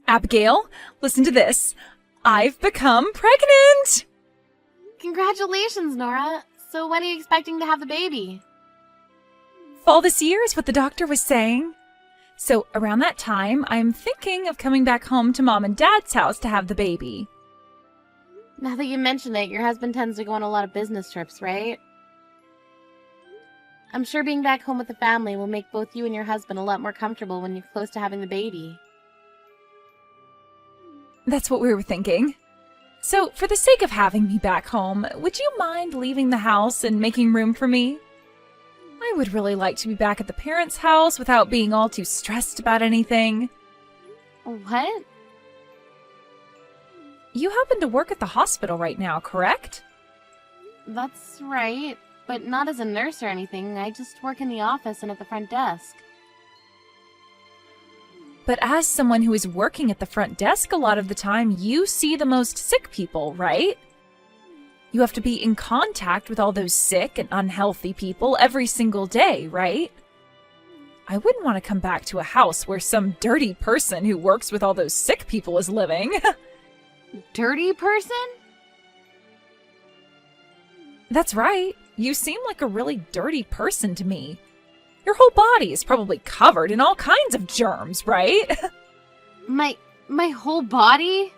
Abigail, listen to this. I've become pregnant! Congratulations, Nora. So when are you expecting to have the baby? Fall this year is what the doctor was saying. So around that time, I'm thinking of coming back home to Mom and Dad's house to have the baby. Now that you mention it, your husband tends to go on a lot of business trips, right? I'm sure being back home with the family will make both you and your husband a lot more comfortable when you're close to having the baby. That's what we were thinking. So, for the sake of having me back home, would you mind leaving the house and making room for me? I would really like to be back at the parents' house without being all too stressed about anything. What? You happen to work at the hospital right now, correct? That's right, but not as a nurse or anything. I just work in the office and at the front desk. But as someone who is working at the front desk a lot of the time, you see the most sick people, right? You have to be in contact with all those sick and unhealthy people every single day, right? I wouldn't want to come back to a house where some dirty person who works with all those sick people is living. Dirty person? That's right. You seem like a really dirty person to me. Your whole body is probably covered in all kinds of germs, right? My whole body?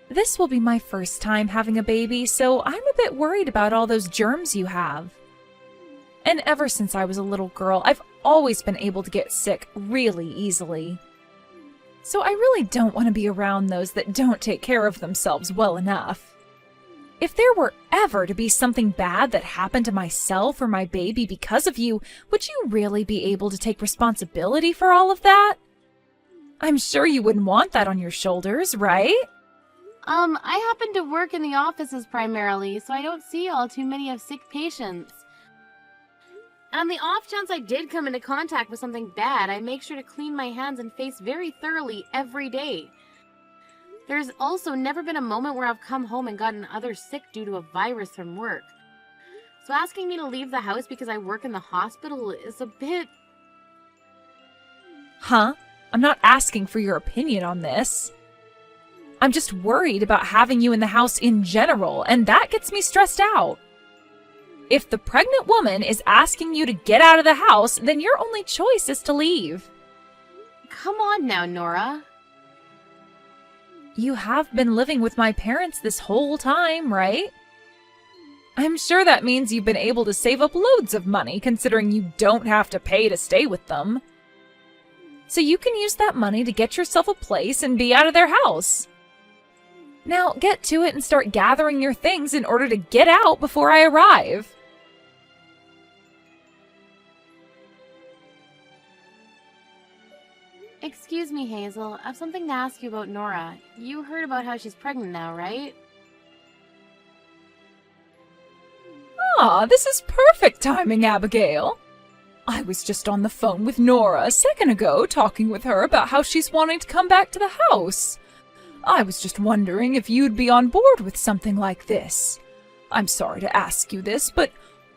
This will be my first time having a baby, so I'm a bit worried about all those germs you have. And ever since I was a little girl, I've always been able to get sick really easily. So I really don't want to be around those that don't take care of themselves well enough. If there were ever to be something bad that happened to myself or my baby because of you, would you really be able to take responsibility for all of that? I'm sure you wouldn't want that on your shoulders, right? I happen to work in the offices primarily, so I don't see all too many of sick patients. And on the off chance I did come into contact with something bad, I make sure to clean my hands and face very thoroughly every day. There's also never been a moment where I've come home and gotten others sick due to a virus from work. So asking me to leave the house because I work in the hospital is a bit... Huh? I'm not asking for your opinion on this. I'm just worried about having you in the house in general, and that gets me stressed out. If the pregnant woman is asking you to get out of the house, then your only choice is to leave. Come on now, Nora. You have been living with my parents this whole time, right? I'm sure that means you've been able to save up loads of money, considering you don't have to pay to stay with them. So you can use that money to get yourself a place and be out of their house. Now get to it and start gathering your things in order to get out before I arrive. Excuse me, Hazel. I have something to ask you about Nora. You heard about how she's pregnant now, right? Ah, this is perfect timing, Abigail. I was just on the phone with Nora a second ago, talking with her about how she's wanting to come back to the house. I was just wondering if you'd be on board with something like this. I'm sorry to ask you this, but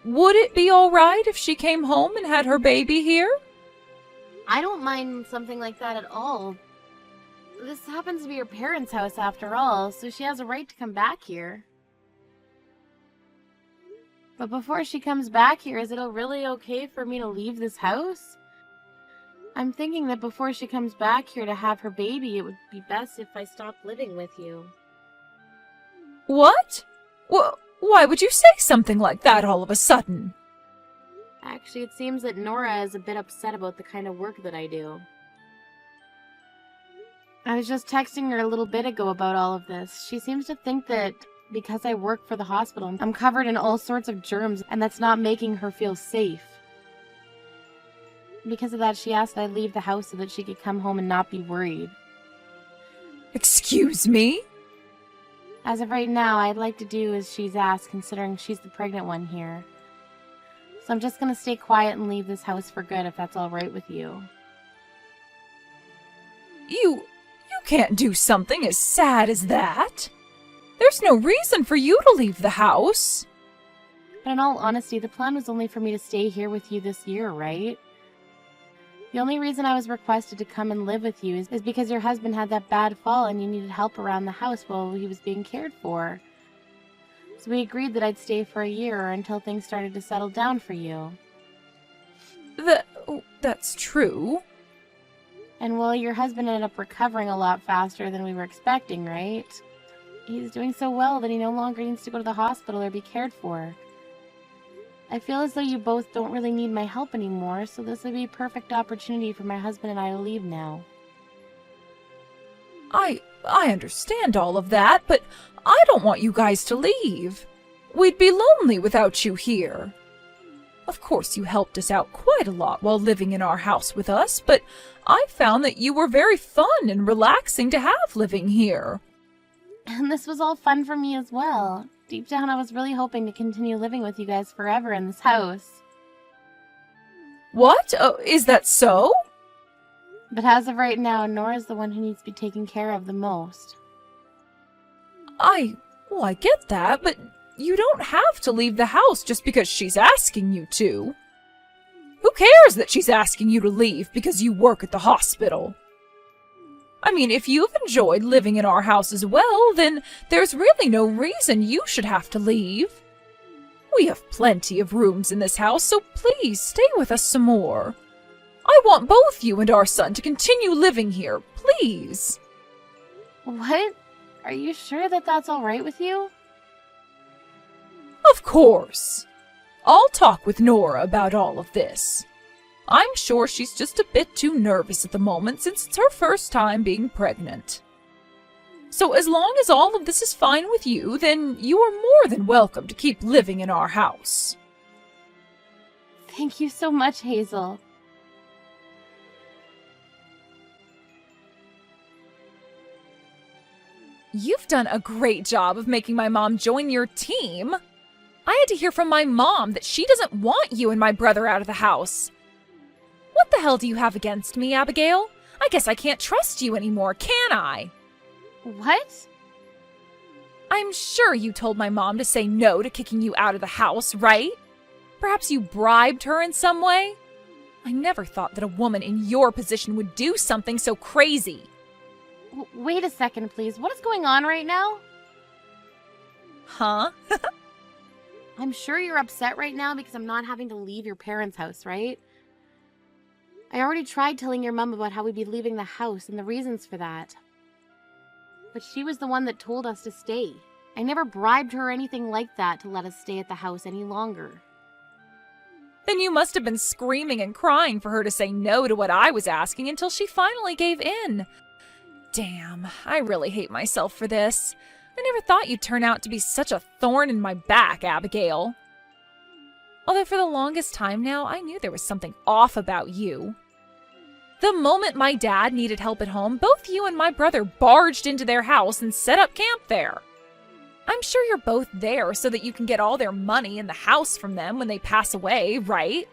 would it be all right if she came home and had her baby here? I don't mind something like that at all. This happens to be her parents' house after all, so she has a right to come back here. But before she comes back here, is it really okay for me to leave this house? I'm thinking that before she comes back here to have her baby, it would be best if I stopped living with you. What? Why would you say something like that all of a sudden? Actually, it seems that Nora is a bit upset about the kind of work that I do. I was just texting her a little bit ago about all of this. She seems to think that because I work for the hospital, I'm covered in all sorts of germs, and that's not making her feel safe. Because of that, she asked that I leave the house so that she could come home and not be worried. Excuse me? As of right now, I'd like to do as she's asked, considering she's the pregnant one here. So I'm just gonna stay quiet and leave this house for good, if that's all right with you. You can't do something as sad as that. There's no reason for you to leave the house. But in all honesty, the plan was only for me to stay here with you this year, right? The only reason I was requested to come and live with you is because your husband had that bad fall and you needed help around the house while he was being cared for. So we agreed that I'd stay for a year or until things started to settle down for you. That's true. And well, your husband ended up recovering a lot faster than we were expecting, right? He's doing so well that he no longer needs to go to the hospital or be cared for. I feel as though you both don't really need my help anymore, so this would be a perfect opportunity for my husband and I to leave now. I understand all of that, but I don't want you guys to leave. We'd be lonely without you here. Of course, you helped us out quite a lot while living in our house with us, but I found that you were very fun and relaxing to have living here. And this was all fun for me as well. Deep down, I was really hoping to continue living with you guys forever in this house. What? Is that so? But as of right now, Nora's the one who needs to be taken care of the most. I get that, but you don't have to leave the house just because she's asking you to. Who cares that she's asking you to leave because you work at the hospital? I mean, if you've enjoyed living in our house as well, then there's really no reason you should have to leave. We have plenty of rooms in this house, so please stay with us some more. I want both you and our son to continue living here, please. What? Are you sure that that's all right with you? Of course. I'll talk with Nora about all of this. I'm sure she's just a bit too nervous at the moment since it's her first time being pregnant. So as long as all of this is fine with you, then you are more than welcome to keep living in our house. Thank you so much, Hazel. You've done a great job of making my mom join your team. I had to hear from my mom that she doesn't want you and my brother out of the house. What the hell do you have against me, Abigail? I guess I can't trust you anymore, can I? What? I'm sure you told my mom to say no to kicking you out of the house, right? Perhaps you bribed her in some way? I never thought that a woman in your position would do something so crazy. Wait a second, please. What is going on right now? Huh? I'm sure you're upset right now because I'm not having to leave your parents' house, right? I already tried telling your mom about how we'd be leaving the house and the reasons for that. But she was the one that told us to stay. I never bribed her or anything like that to let us stay at the house any longer. Then you must have been screaming and crying for her to say no to what I was asking until she finally gave in. Damn, I really hate myself for this. I never thought you'd turn out to be such a thorn in my back, Abigail. Although for the longest time now, I knew there was something off about you. The moment my dad needed help at home, both you and my brother barged into their house and set up camp there. I'm sure you're both there so that you can get all their money in the house from them when they pass away, right?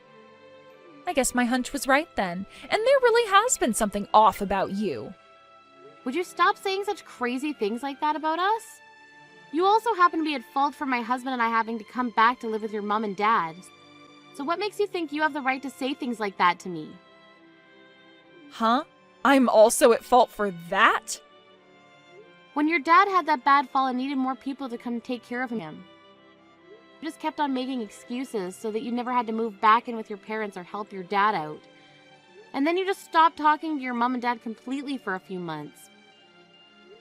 I guess my hunch was right then, and there really has been something off about you. Would you stop saying such crazy things like that about us? You also happen to be at fault for my husband and I having to come back to live with your mom and dad. So what makes you think you have the right to say things like that to me? Huh? I'm also at fault for that? When your dad had that bad fall and needed more people to come take care of him, you just kept on making excuses so that you never had to move back in with your parents or help your dad out. And then you just stopped talking to your mom and dad completely for a few months.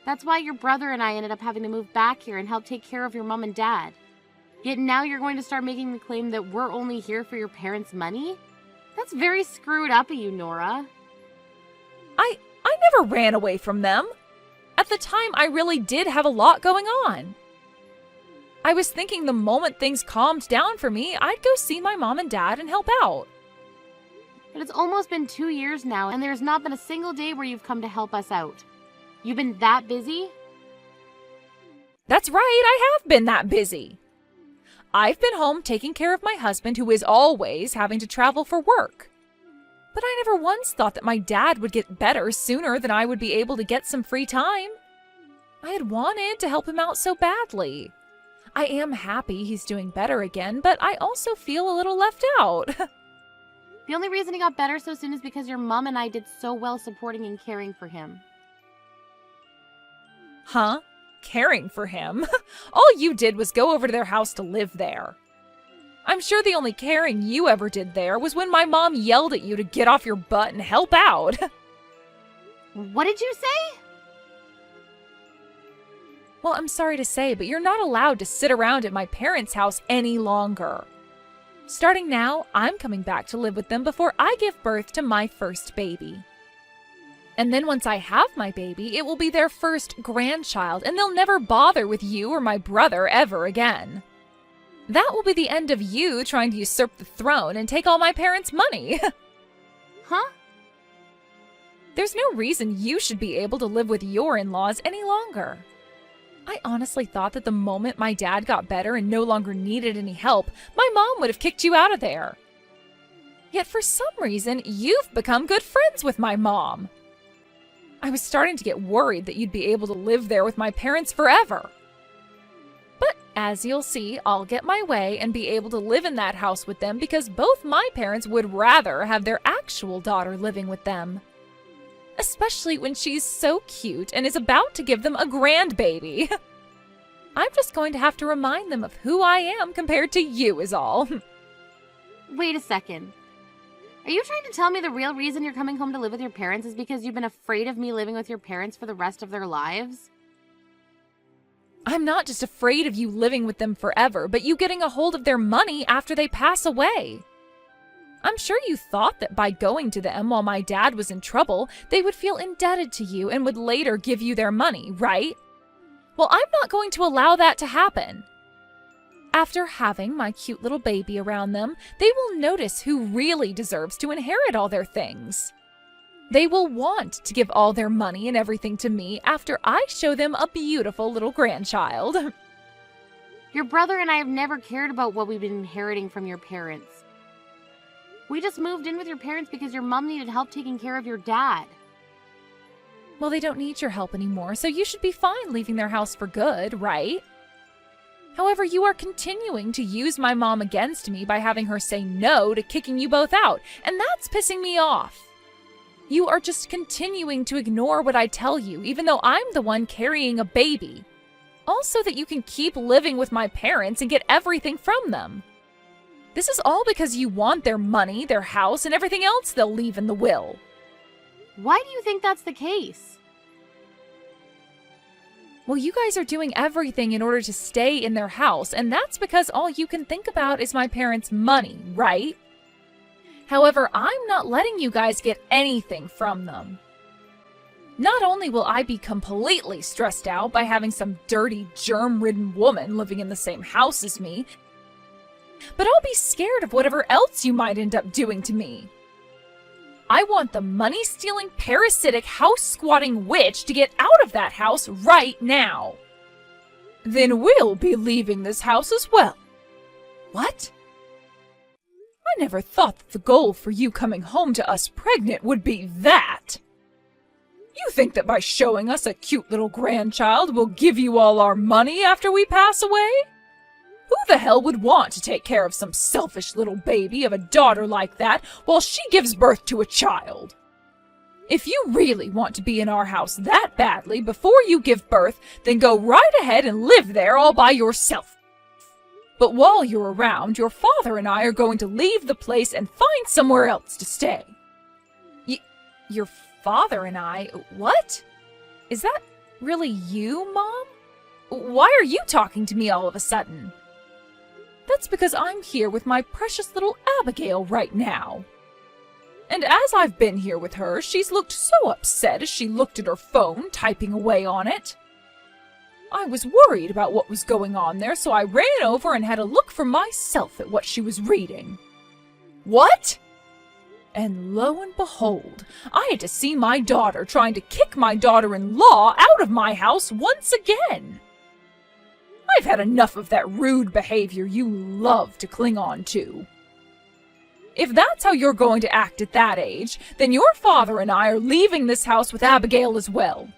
That's why your brother and I ended up having to move back here and help take care of your mom and dad. Yet now you're going to start making the claim that we're only here for your parents' money? That's very screwed up of you, Nora. I never ran away from them. At the time, I really did have a lot going on. I was thinking the moment things calmed down for me, I'd go see my mom and dad and help out. But it's almost been 2 years now, and there's not been a single day where you've come to help us out. You've been that busy? That's right, I have been that busy. I've been home taking care of my husband, who is always having to travel for work. But I never once thought that my dad would get better sooner than I would be able to get some free time. I had wanted to help him out so badly. I am happy he's doing better again, but I also feel a little left out. The The only reason he got better so soon is because your mom and I did so well supporting and caring for him. Huh? Caring for him? All you did was go over to their house to live there. I'm sure the only caring you ever did there was when my mom yelled at you to get off your butt and help out. What did you say? Well, I'm sorry to say, but you're not allowed to sit around at my parents' house any longer. Starting now, I'm coming back to live with them before I give birth to my first baby. And then once I have my baby, it will be their first grandchild, and they'll never bother with you or my brother ever again. That will be the end of you trying to usurp the throne and take all my parents' money. Huh? There's no reason you should be able to live with your in-laws any longer. I honestly thought that the moment my dad got better and no longer needed any help, my mom would have kicked you out of there. Yet for some reason, you've become good friends with my mom. I was starting to get worried that you'd be able to live there with my parents forever. But as you'll see, I'll get my way and be able to live in that house with them because both my parents would rather have their actual daughter living with them. Especially when she's so cute and is about to give them a grandbaby. I'm just going to have to remind them of who I am compared to you is all. Wait a second. Are you trying to tell me the real reason you're coming home to live with your parents is because you've been afraid of me living with your parents for the rest of their lives? I'm not just afraid of you living with them forever, but you getting a hold of their money after they pass away. I'm sure you thought that by going to them while my dad was in trouble, they would feel indebted to you and would later give you their money, right? Well, I'm not going to allow that to happen. After having my cute little baby around them, they will notice who really deserves to inherit all their things. They will want to give all their money and everything to me after I show them a beautiful little grandchild. Your brother and I have never cared about what we've been inheriting from your parents. We just moved in with your parents because your mom needed help taking care of your dad. Well, they don't need your help anymore, so you should be fine leaving their house for good, right? However, you are continuing to use my mom against me by having her say no to kicking you both out, and that's pissing me off. You are just continuing to ignore what I tell you, even though I'm the one carrying a baby. Also that you can keep living with my parents and get everything from them. This is all because you want their money, their house, and everything else they'll leave in the will. Why do you think that's the case? Well, you guys are doing everything in order to stay in their house, and that's because all you can think about is my parents' money, right? However, I'm not letting you guys get anything from them. Not only will I be completely stressed out by having some dirty, germ-ridden woman living in the same house as me, but I'll be scared of whatever else you might end up doing to me. I want the money-stealing, parasitic, house-squatting witch to get out of that house right now. Then we'll be leaving this house as well. What? I never thought that the goal for you coming home to us pregnant would be that. You think that by showing us a cute little grandchild we'll give you all our money after we pass away? Who the hell would want to take care of some selfish little baby of a daughter like that while she gives birth to a child? If you really want to be in our house that badly before you give birth, then go right ahead and live there all by yourself. But while you're around, your father and I are going to leave the place and find somewhere else to stay. Your father and I? What? Is that really you, Mom? Why are you talking to me all of a sudden? That's because I'm here with my precious little Abigail right now. And as I've been here with her, she's looked so upset as she looked at her phone, typing away on it. I was worried about what was going on there, so I ran over and had a look for myself at what she was reading. What? And lo and behold, I had to see my daughter trying to kick my daughter-in-law out of my house once again. I've had enough of that rude behavior you love to cling on to. If that's how you're going to act at that age, then your father and I are leaving this house with Abigail as well.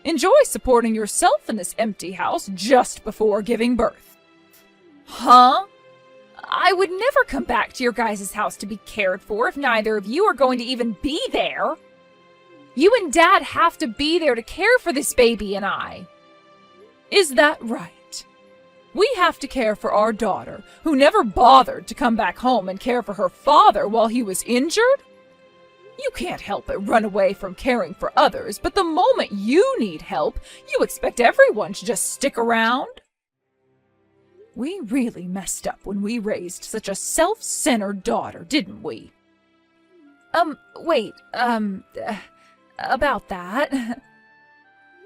Enjoy supporting yourself in this empty house just before giving birth. Huh? I would never come back to your guys' house to be cared for if neither of you are going to even be there. You and Dad have to be there to care for this baby and I. Is that right? We have to care for our daughter, who never bothered to come back home and care for her father while he was injured? You can't help but run away from caring for others, but the moment you need help, you expect everyone to just stick around? We really messed up when we raised such a self-centered daughter, didn't we? Wait, about that.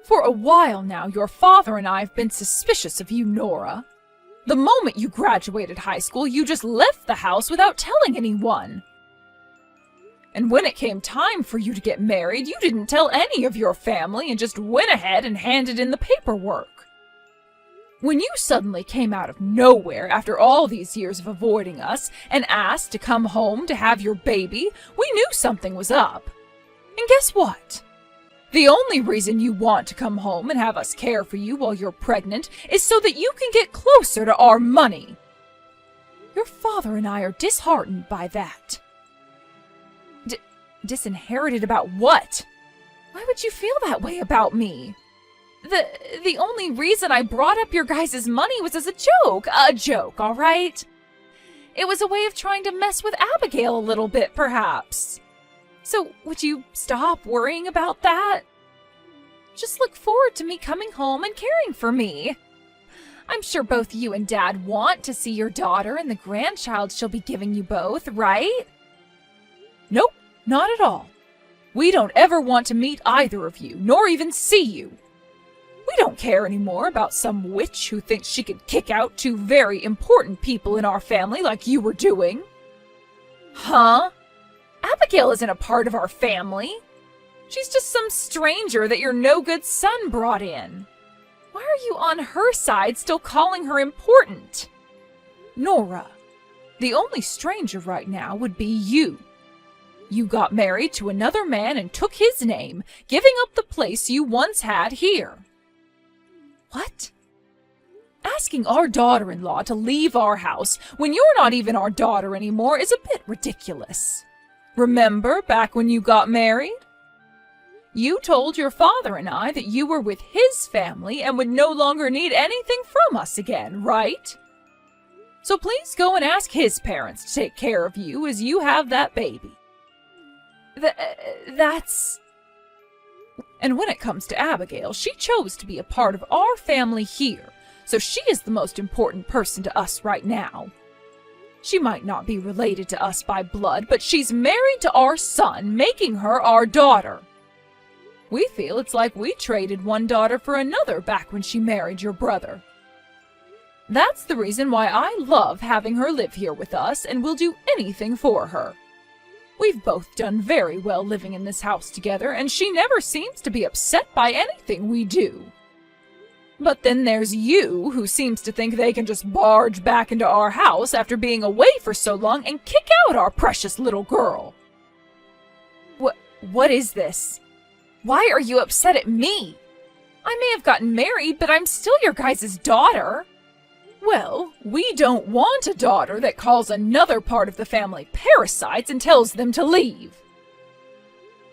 For a while now, your father and I have been suspicious of you, Nora. The moment you graduated high school, you just left the house without telling anyone. And when it came time for you to get married, you didn't tell any of your family and just went ahead and handed in the paperwork. When you suddenly came out of nowhere after all these years of avoiding us and asked to come home to have your baby, we knew something was up. And guess what? The only reason you want to come home and have us care for you while you're pregnant is so that you can get closer to our money. Your father and I are disheartened by that. Disinherited about what? Why would you feel that way about me? The only reason I brought up your guys' money was as a joke. A joke, all right? It was a way of trying to mess with Abigail a little bit, perhaps. So, would you stop worrying about that? Just look forward to me coming home and caring for me. I'm sure both you and Dad want to see your daughter and the grandchild she'll be giving you both, right? Nope, not at all. We don't ever want to meet either of you, nor even see you. We don't care anymore about some witch who thinks she could kick out two very important people in our family like you were doing. Huh? Abigail isn't a part of our family. She's just some stranger that your no-good son brought in. Why are you on her side still calling her important? Nora, the only stranger right now would be you. You got married to another man and took his name, giving up the place you once had here. What? Asking our daughter-in-law to leave our house when you're not even our daughter anymore is a bit ridiculous. Remember back when you got married? You told your father and I that you were with his family and would no longer need anything from us again, right? So please go and ask his parents to take care of you as you have that baby. That's... And when it comes to Abigail, she chose to be a part of our family here, so she is the most important person to us right now. She might not be related to us by blood, but she's married to our son, making her our daughter. We feel it's like we traded one daughter for another back when she married your brother. That's the reason why I love having her live here with us and will do anything for her. We've both done very well living in this house together, and she never seems to be upset by anything we do. But then there's you, who seems to think they can just barge back into our house after being away for so long and kick out our precious little girl. What is this? Why are you upset at me? I may have gotten married, but I'm still your guys' daughter. Well, we don't want a daughter that calls another part of the family parasites and tells them to leave.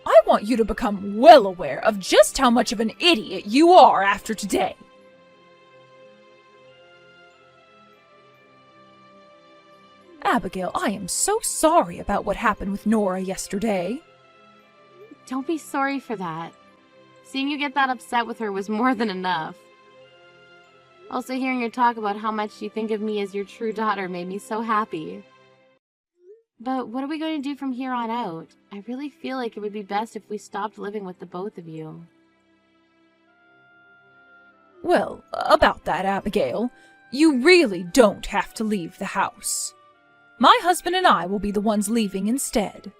I want you to become well aware of just how much of an idiot you are after today. Abigail, I am so sorry about what happened with Nora yesterday. Don't be sorry for that. Seeing you get that upset with her was more than enough. Also, hearing her talk about how much you think of me as your true daughter made me so happy. But what are we going to do from here on out? I really feel like it would be best if we stopped living with the both of you. Well, about that, Abigail, you really don't have to leave the house. My husband and I will be the ones leaving instead.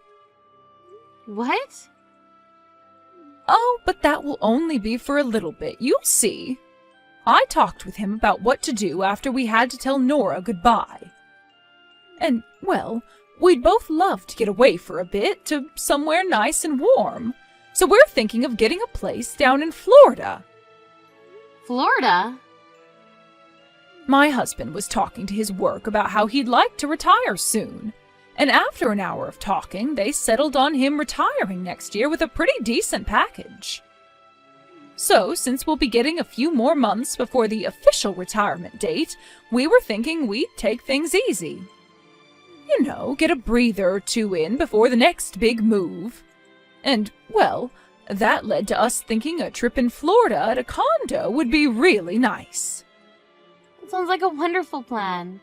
What? Oh, but that will only be for a little bit, you'll see. I talked with him about what to do after we had to tell Nora goodbye. And, well, we'd both love to get away for a bit to somewhere nice and warm. So we're thinking of getting a place down in Florida. Florida? My husband was talking to his work about how he'd like to retire soon. And after an hour of talking, they settled on him retiring next year with a pretty decent package. So, since we'll be getting a few more months before the official retirement date, we were thinking we'd take things easy. You know, get a breather or two in before the next big move. And, well, that led to us thinking a trip in Florida at a condo would be really nice. It sounds like a wonderful plan.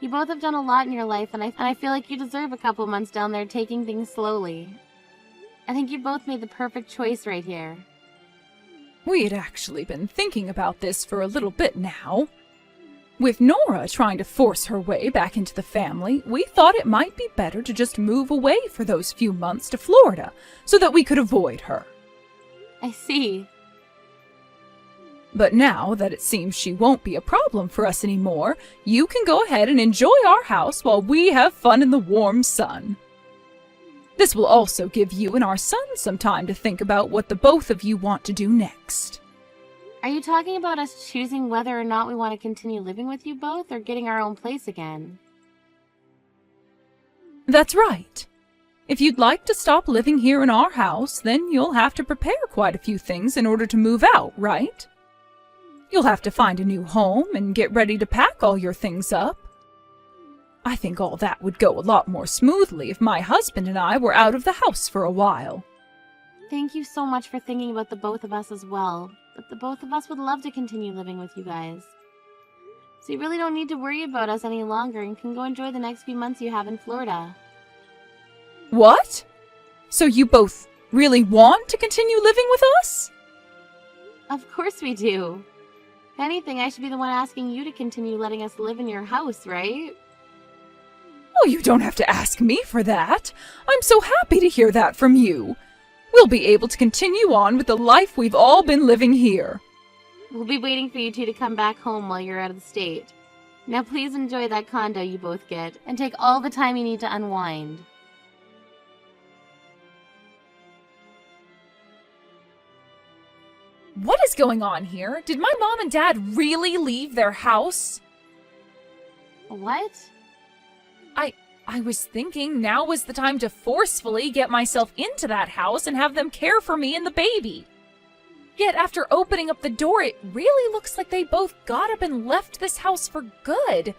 You both have done a lot in your life, and I feel like you deserve a couple months down there taking things slowly. I think you both made the perfect choice right here. We had actually been thinking about this for a little bit now. With Nora trying to force her way back into the family, we thought it might be better to just move away for those few months to Florida so that we could avoid her. I see. But now that it seems she won't be a problem for us anymore, you can go ahead and enjoy our house while we have fun in the warm sun. This will also give you and our son some time to think about what the both of you want to do next. Are you talking about us choosing whether or not we want to continue living with you both, or getting our own place again? That's right. If you'd like to stop living here in our house, then you'll have to prepare quite a few things in order to move out, right? You'll have to find a new home and get ready to pack all your things up. I think all that would go a lot more smoothly if my husband and I were out of the house for a while. Thank you so much for thinking about the both of us as well, but the both of us would love to continue living with you guys. So you really don't need to worry about us any longer and can go enjoy the next few months you have in Florida. What? So you both really want to continue living with us? Of course we do. If anything, I should be the one asking you to continue letting us live in your house, right? Oh, you don't have to ask me for that. I'm so happy to hear that from you. We'll be able to continue on with the life we've all been living here. We'll be waiting for you two to come back home while you're out of the state. Now please enjoy that condo you both get, and take all the time you need to unwind. What is going on here? Did my mom and dad really leave their house? What? I was thinking now was the time to forcefully get myself into that house and have them care for me and the baby. Yet after opening up the door, it really looks like they both got up and left this house for good.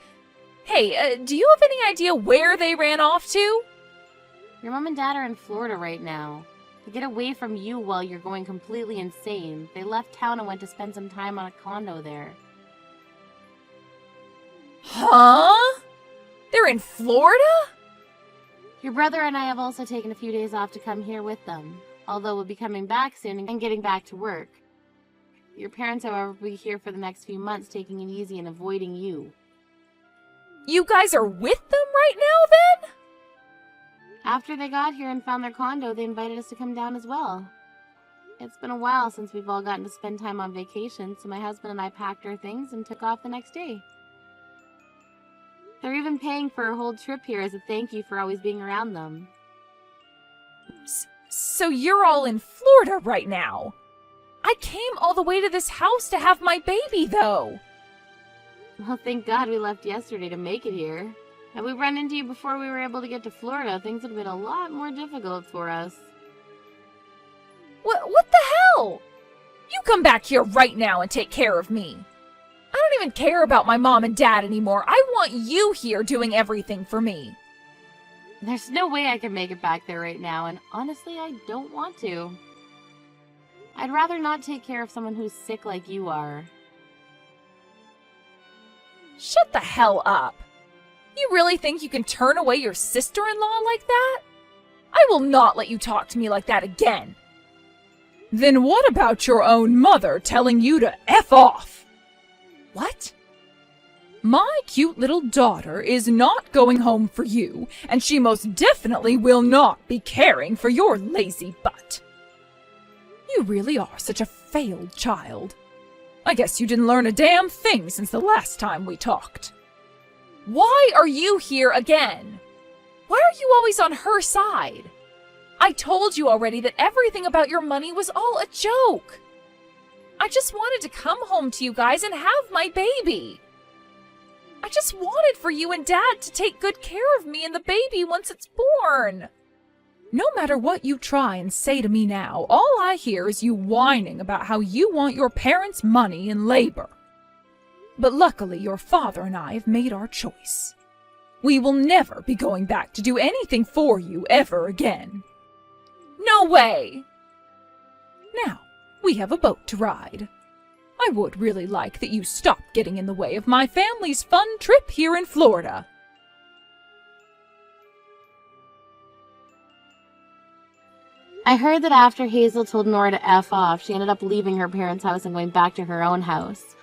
Hey, do you have any idea where they ran off to? Your mom and dad are in Florida right now. To get away from you while you're going completely insane, they left town and went to spend some time on a condo there. Huh? They're in Florida? Your brother and I have also taken a few days off to come here with them, although we'll be coming back soon and getting back to work. Your parents, however, will be here for the next few months, taking it easy and avoiding you. You guys are with them right now, then? After they got here and found their condo, they invited us to come down as well. It's been a while since we've all gotten to spend time on vacation, so my husband and I packed our things and took off the next day. They're even paying for our whole trip here as a thank you for always being around them. So you're all in Florida right now? I came all the way to this house to have my baby, though. Well, thank God we left yesterday to make it here. Had we run into you before we were able to get to Florida, things would have been a lot more difficult for us. What the hell? You come back here right now and take care of me. I don't even care about my mom and dad anymore. I want you here doing everything for me. There's no way I can make it back there right now, and honestly, I don't want to. I'd rather not take care of someone who's sick like you are. Shut the hell up. You really think you can turn away your sister-in-law like that? I will not let you talk to me like that again. Then what about your own mother telling you to F off? What? My cute little daughter is not going home for you, and she most definitely will not be caring for your lazy butt. You really are such a failed child. I guess you didn't learn a damn thing since the last time we talked. Why are you here again? Why are you always on her side? I told you already that everything about your money was all a joke. I just wanted to come home to you guys and have my baby. I just wanted for you and Dad to take good care of me and the baby once it's born. No matter what you try and say to me now, all I hear is you whining about how you want your parents' money and labor. But luckily, your father and I have made our choice. We will never be going back to do anything for you ever again. No way! Now, we have a boat to ride. I would really like that you stopped getting in the way of my family's fun trip here in Florida. I heard that after Hazel told Nora to F off, she ended up leaving her parents' house and going back to her own house.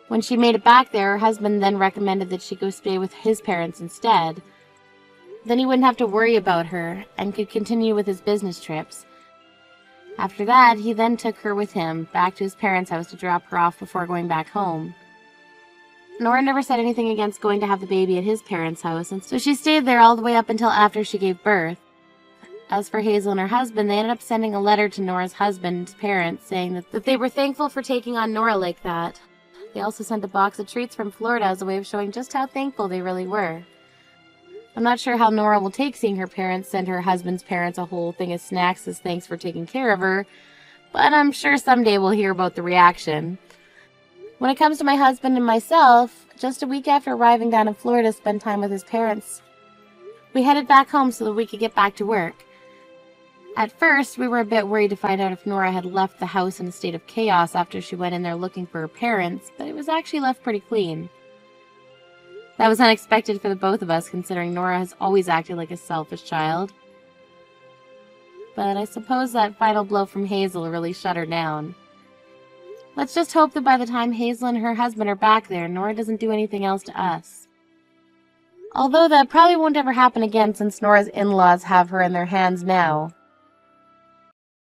When she made it back there, her husband then recommended that she go stay with his parents instead. Then he wouldn't have to worry about her and could continue with his business trips. After that, he then took her with him back to his parents' house to drop her off before going back home. Nora never said anything against going to have the baby at his parents' house, and so she stayed there all the way up until after she gave birth. As for Hazel and her husband, they ended up sending a letter to Nora's husband's parents saying that they were thankful for taking on Nora like that. They also sent a box of treats from Florida as a way of showing just how thankful they really were. I'm not sure how Nora will take seeing her parents send her husband's parents a whole thing of snacks as thanks for taking care of her, but I'm sure someday we'll hear about the reaction. When it comes to my husband and myself, just a week after arriving down in Florida to spend time with his parents, we headed back home so that we could get back to work. At first, we were a bit worried to find out if Nora had left the house in a state of chaos after she went in there looking for her parents, but it was actually left pretty clean. That was unexpected for the both of us, considering Nora has always acted like a selfish child. But I suppose that final blow from Hazel really shut her down. Let's just hope that by the time Hazel and her husband are back there, Nora doesn't do anything else to us. Although that probably won't ever happen again since Nora's in-laws have her in their hands now.